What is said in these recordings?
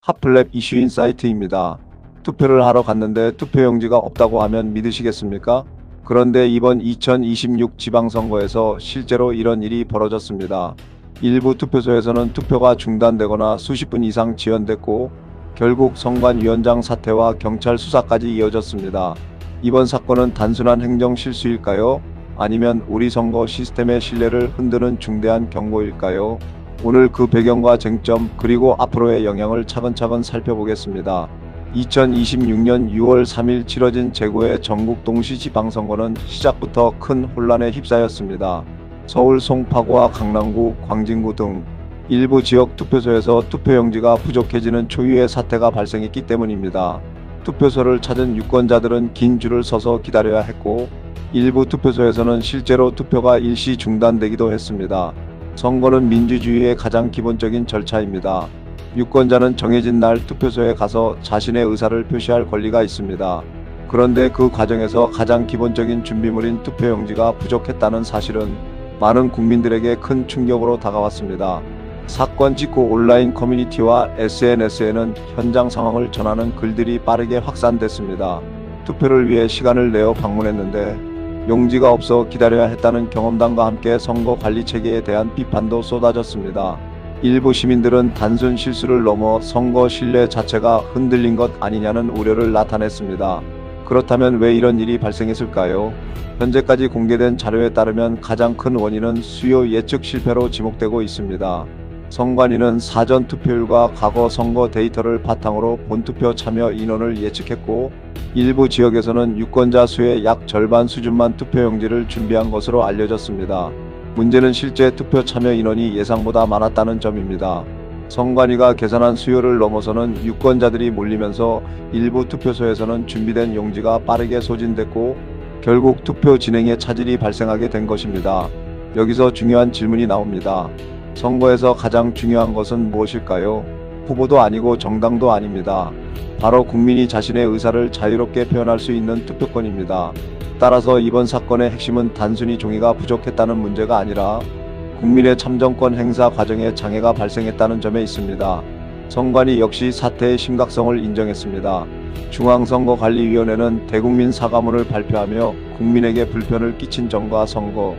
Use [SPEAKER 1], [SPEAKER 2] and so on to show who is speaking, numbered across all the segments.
[SPEAKER 1] 핫플랩 이슈인 사이트입니다. 투표를 하러 갔는데 투표용지가 없다고 하면 믿으시겠습니까? 그런데 이번 2026 지방선거에서 실제로 이런 일이 벌어졌습니다. 일부 투표소에서는 투표가 중단되거나 수십 분 이상 지연됐고 결국 선관위원장 사퇴와 경찰 수사까지 이어졌습니다. 이번 사건은 단순한 행정 실수일까요? 아니면 우리 선거 시스템의 신뢰를 흔드는 중대한 경고일까요? 오늘 그 배경과 쟁점 그리고 앞으로의 영향을 차근차근 살펴보겠습니다. 2026년 6월 3일 치러진 제9회 전국 동시지방선거는 시작부터 큰 혼란에 휩싸였습니다. 서울 송파구와 강남구, 광진구 등 일부 지역 투표소에서 투표용지가 부족해지는 초유의 사태가 발생했기 때문입니다. 투표소를 찾은 유권자들은 긴 줄을 서서 기다려야 했고 일부 투표소에서는 실제로 투표가 일시 중단되기도 했습니다. 선거는 민주주의의 가장 기본적인 절차입니다. 유권자는 정해진 날 투표소에 가서 자신의 의사를 표시할 권리가 있습니다. 그런데 그 과정에서 가장 기본적인 준비물인 투표용지가 부족했다는 사실은 많은 국민들에게 큰 충격으로 다가왔습니다. 사건 직후 온라인 커뮤니티와 SNS에는 현장 상황을 전하는 글들이 빠르게 확산됐습니다. 투표를 위해 시간을 내어 방문했는데 용지가 없어 기다려야 했다는 경험담과 함께 선거 관리 체계에 대한 비판도 쏟아졌습니다. 일부 시민들은 단순 실수를 넘어 선거 신뢰 자체가 흔들린 것 아니냐는 우려를 나타냈습니다. 그렇다면 왜 이런 일이 발생했을까요? 현재까지 공개된 자료에 따르면 가장 큰 원인은 수요 예측 실패로 지목되고 있습니다. 선관위는 사전 투표율과 과거 선거 데이터를 바탕으로 본투표 참여 인원을 예측했고 일부 지역에서는 유권자 수의 약 절반 수준만 투표용지를 준비한 것으로 알려졌습니다. 문제는 실제 투표 참여 인원이 예상보다 많았다는 점입니다. 선관위가 계산한 수요를 넘어서는 유권자들이 몰리면서 일부 투표소에서는 준비된 용지가 빠르게 소진됐고 결국 투표 진행에 차질이 발생하게 된 것입니다. 여기서 중요한 질문이 나옵니다. 선거에서 가장 중요한 것은 무엇일까요? 후보도 아니고 정당도 아닙니다. 바로 국민이 자신의 의사를 자유롭게 표현할 수 있는 투표권입니다. 따라서 이번 사건의 핵심은 단순히 종이가 부족했다는 문제가 아니라 국민의 참정권 행사 과정에 장애가 발생했다는 점에 있습니다. 선관위 역시 사태의 심각성을 인정했습니다. 중앙선거관리위원회는 대국민 사과문을 발표하며 국민에게 불편을 끼친 점과 선거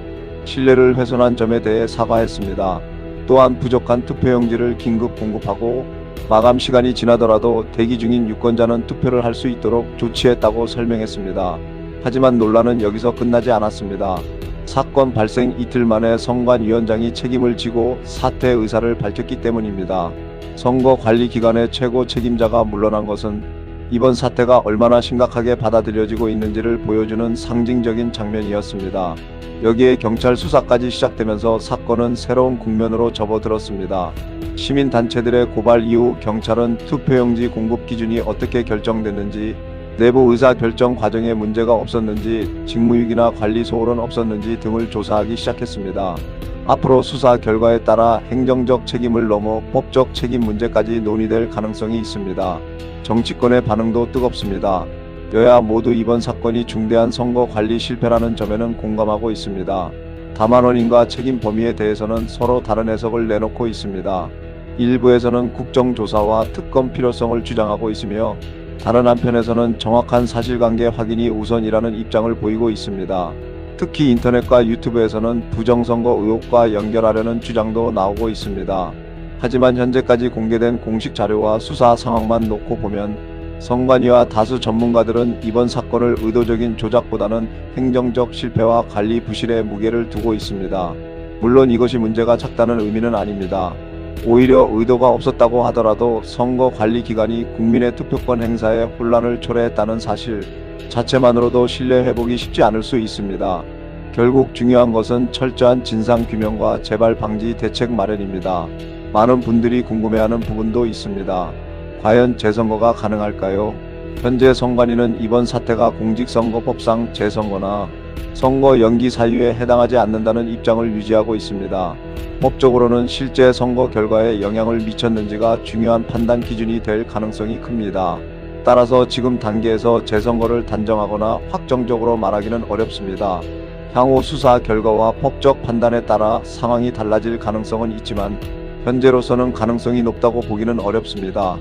[SPEAKER 1] 신뢰를 훼손한 점에 대해 사과했습니다. 또한 부족한 투표용지를 긴급 공급하고 마감 시간이 지나더라도 대기 중인 유권자는 투표를 할 수 있도록 조치했다고 설명했습니다. 하지만 논란은 여기서 끝나지 않았습니다. 사건 발생 이틀 만에 선관위원장이 책임을 지고 사퇴 의사를 밝혔기 때문입니다. 선거관리기관의 최고 책임자가 물러난 것은 이번 사태가 얼마나 심각하게 받아들여지고 있는지를 보여주는 상징적인 장면이었습니다. 여기에 경찰 수사까지 시작되면서 사건은 새로운 국면으로 접어들었습니다. 시민단체들의 고발 이후 경찰은 투표용지 공급 기준이 어떻게 결정됐는지, 내부 의사결정 과정에 문제가 없었는지, 직무유기나 관리 소홀은 없었는지 등을 조사하기 시작했습니다. 앞으로 수사 결과에 따라 행정적 책임을 넘어 법적 책임 문제까지 논의될 가능성이 있습니다. 정치권의 반응도 뜨겁습니다. 여야 모두 이번 사건이 중대한 선거 관리 실패라는 점에는 공감하고 있습니다. 다만 원인과 책임 범위에 대해서는 서로 다른 해석을 내놓고 있습니다. 일부에서는 국정조사와 특검 필요성을 주장하고 있으며 다른 한편에서는 정확한 사실관계 확인이 우선이라는 입장을 보이고 있습니다. 특히 인터넷과 유튜브에서는 부정선거 의혹과 연결하려는 주장도 나오고 있습니다. 하지만 현재까지 공개된 공식 자료와 수사 상황만 놓고 보면 선관위와 다수 전문가들은 이번 사건을 의도적인 조작보다는 행정적 실패와 관리 부실에 무게를 두고 있습니다. 물론 이것이 문제가 작다는 의미는 아닙니다. 오히려 의도가 없었다고 하더라도 선거 관리 기관이 국민의 투표권 행사에 혼란을 초래했다는 사실 자체만으로도 신뢰 회복이 쉽지 않을 수 있습니다. 결국 중요한 것은 철저한 진상 규명과 재발 방지 대책 마련입니다. 많은 분들이 궁금해하는 부분도 있습니다. 과연 재선거가 가능할까요? 현재 선관위는 이번 사태가 공직선거법상 재선거나 선거 연기 사유에 해당하지 않는다는 입장을 유지하고 있습니다. 법적으로는 실제 선거 결과에 영향을 미쳤는지가 중요한 판단 기준이 될 가능성이 큽니다. 따라서 지금 단계에서 재선거를 단정하거나 확정적으로 말하기는 어렵습니다. 향후 수사 결과와 법적 판단에 따라 상황이 달라질 가능성은 있지만 현재로서는 가능성이 높다고 보기는 어렵습니다.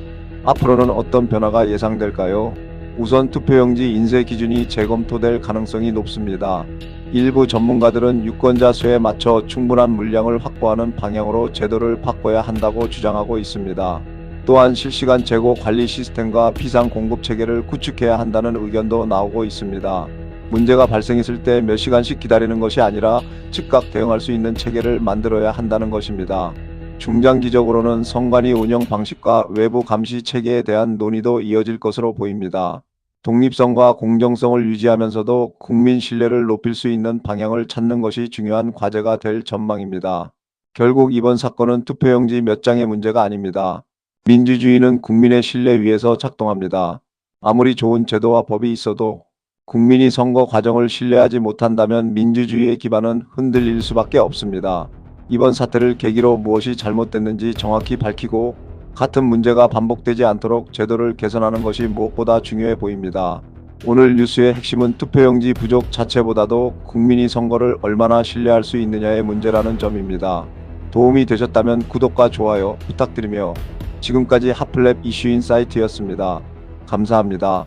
[SPEAKER 1] 앞으로는 어떤 변화가 예상될까요? 우선 투표용지 인쇄 기준이 재검토될 가능성이 높습니다. 일부 전문가들은 유권자 수에 맞춰 충분한 물량을 확보하는 방향으로 제도를 바꿔야 한다고 주장하고 있습니다. 또한 실시간 재고 관리 시스템과 비상 공급 체계를 구축해야 한다는 의견도 나오고 있습니다. 문제가 발생했을 때 몇 시간씩 기다리는 것이 아니라 즉각 대응할 수 있는 체계를 만들어야 한다는 것입니다. 중장기적으로는 선관위 운영 방식과 외부 감시 체계에 대한 논의도 이어질 것으로 보입니다. 독립성과 공정성을 유지하면서도 국민 신뢰를 높일 수 있는 방향을 찾는 것이 중요한 과제가 될 전망입니다. 결국 이번 사건은 투표용지 몇 장의 문제가 아닙니다. 민주주의는 국민의 신뢰 위에서 작동합니다. 아무리 좋은 제도와 법이 있어도 국민이 선거 과정을 신뢰하지 못한다면 민주주의의 기반은 흔들릴 수밖에 없습니다. 이번 사태를 계기로 무엇이 잘못됐는지 정확히 밝히고 같은 문제가 반복되지 않도록 제도를 개선하는 것이 무엇보다 중요해 보입니다. 오늘 뉴스의 핵심은 투표용지 부족 자체보다도 국민이 선거를 얼마나 신뢰할 수 있느냐의 문제라는 점입니다. 도움이 되셨다면 구독과 좋아요 부탁드리며 지금까지 핫플랩 이슈인사이트였습니다. 감사합니다.